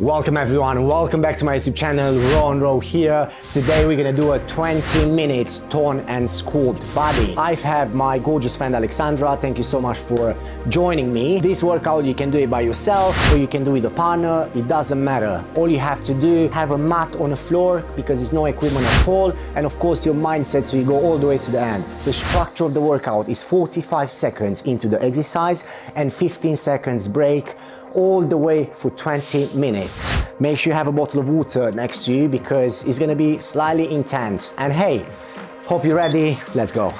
Welcome everyone, welcome back to my YouTube channel, Rowan here. Today we're gonna do a 20 minutes tone and sculpt body. I have my gorgeous friend Alexandra, thank you so much for joining me. This workout you can do it by yourself or you can do it with a partner, it doesn't matter. All you have to do, have a mat on the floor because there's no equipment at all, and of course your mindset so you go all the way to the end. The structure of the workout is 45 seconds into the exercise and 15 seconds break, all the way for 20 minutes. Make sure you have a bottle of water next to you because it's gonna be slightly intense. And hey, hope you're ready, let's go.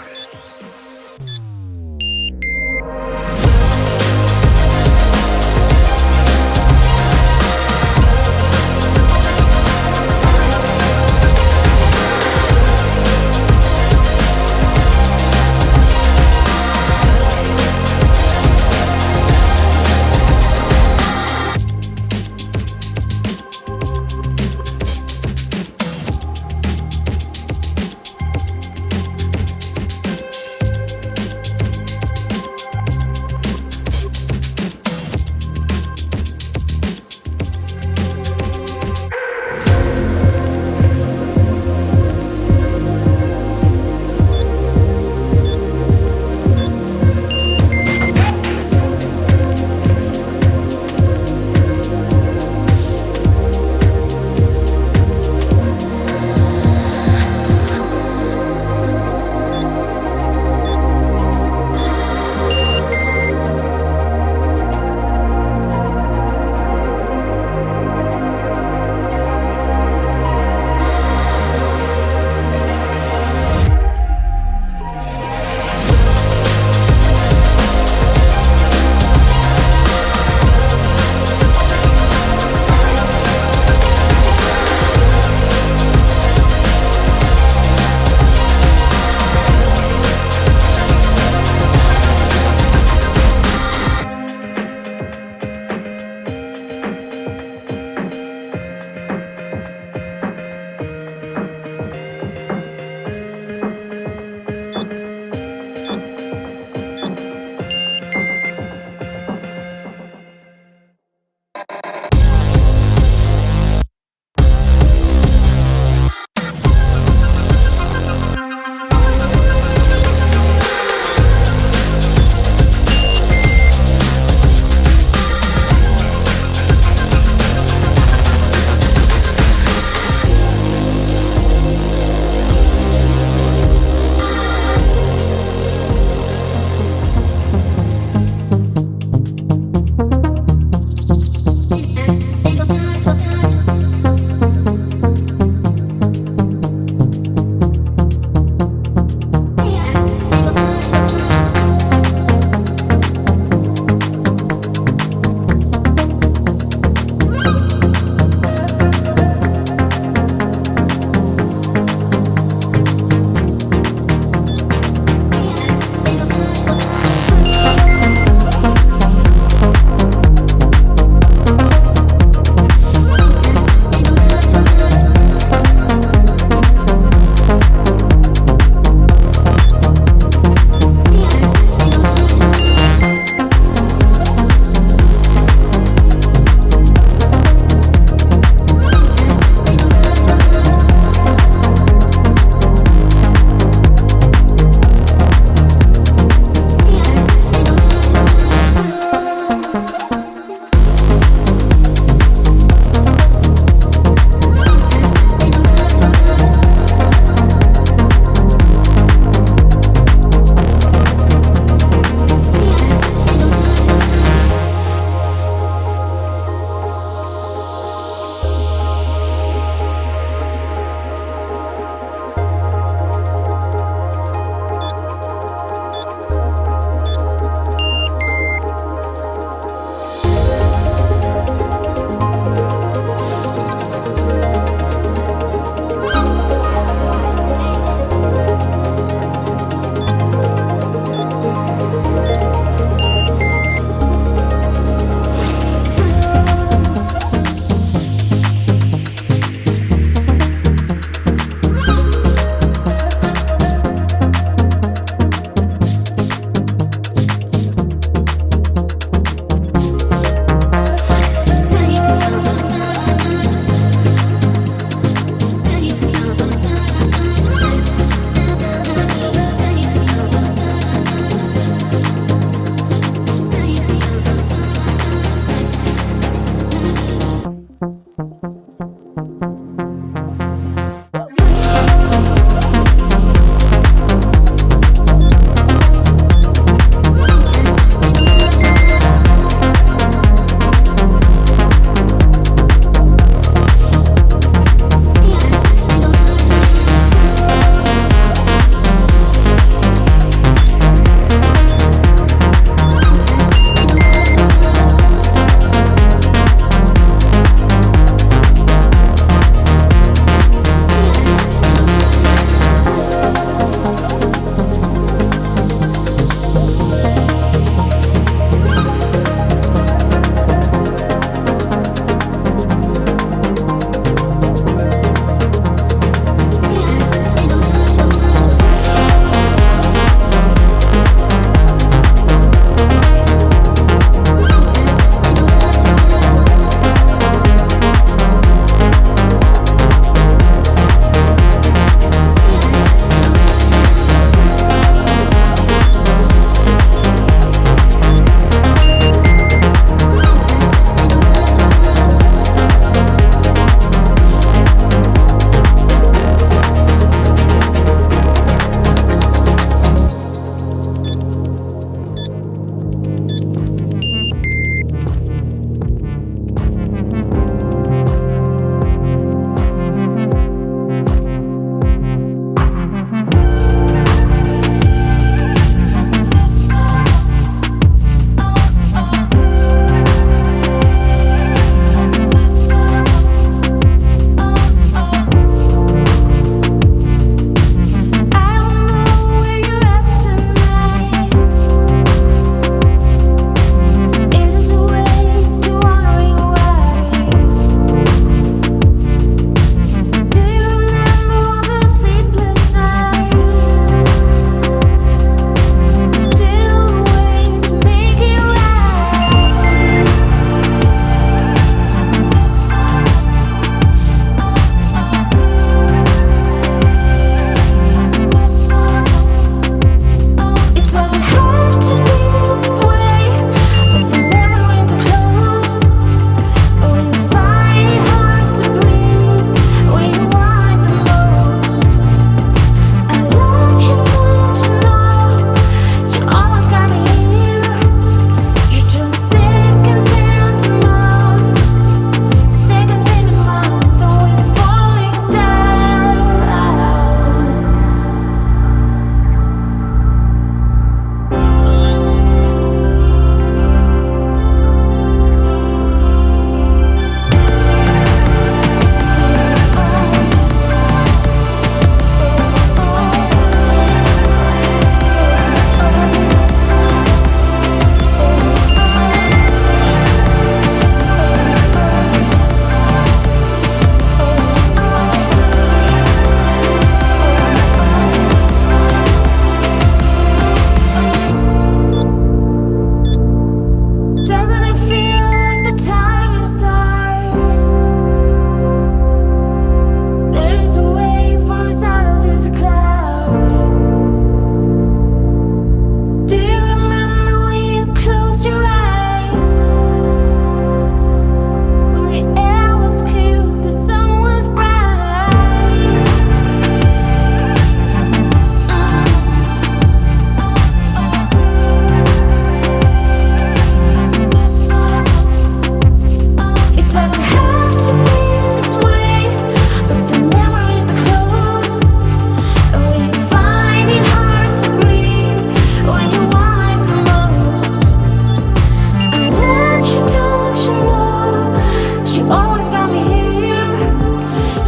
always got me here.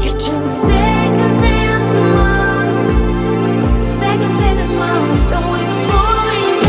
You turn seconds into months, seconds into months, and we're falling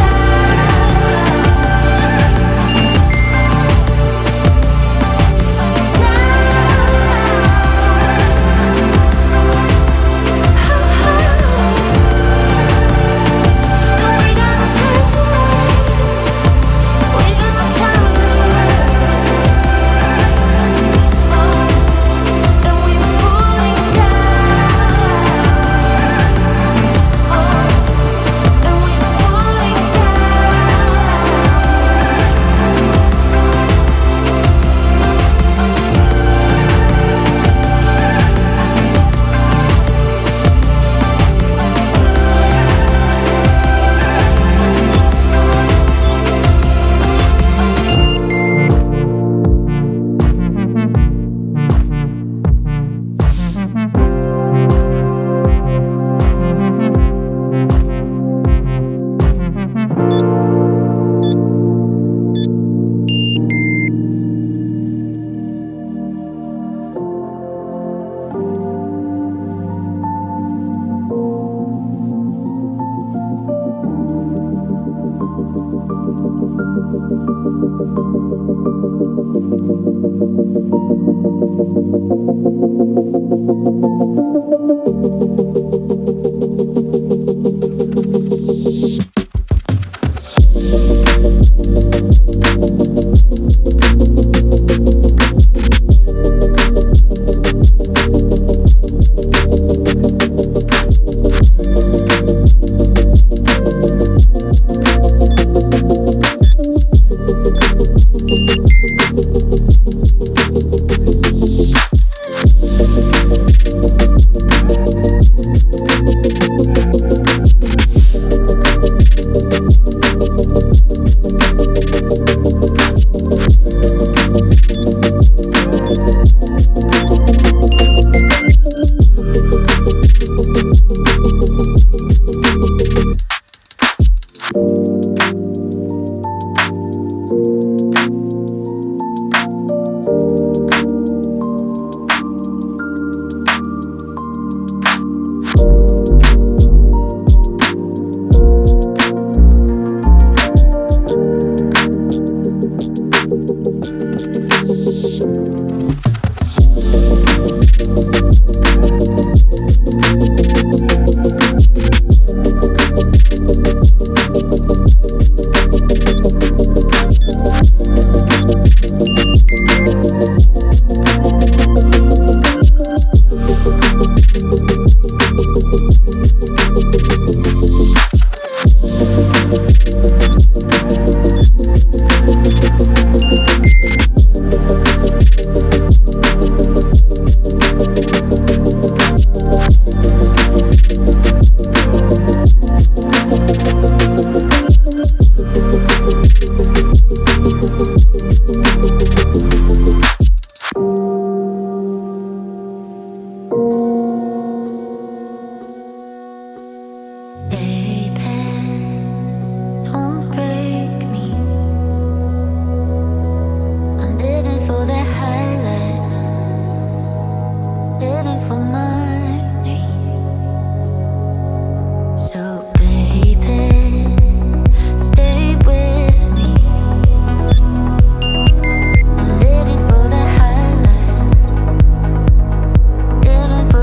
living for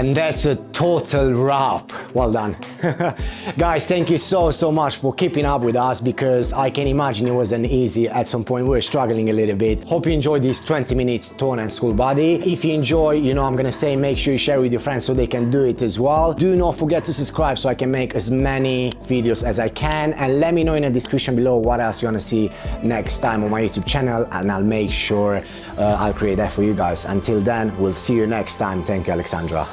And that's a total wrap. Well done. Guys, thank you so much for keeping up with us, because I can imagine it wasn't easy. At some point we were struggling a little bit. Hope you enjoyed this 20 minutes tone and sculpt body. If you enjoy, you know, I'm gonna say make sure you share with your friends so they can do it as well. Do not forget to subscribe so I can make as many videos as I can, and let me know in the description below what else you want to see next time on my YouTube channel, and I'll make sure I'll create that for you guys. Until then, we'll see you next time. Thank you, Alexandra.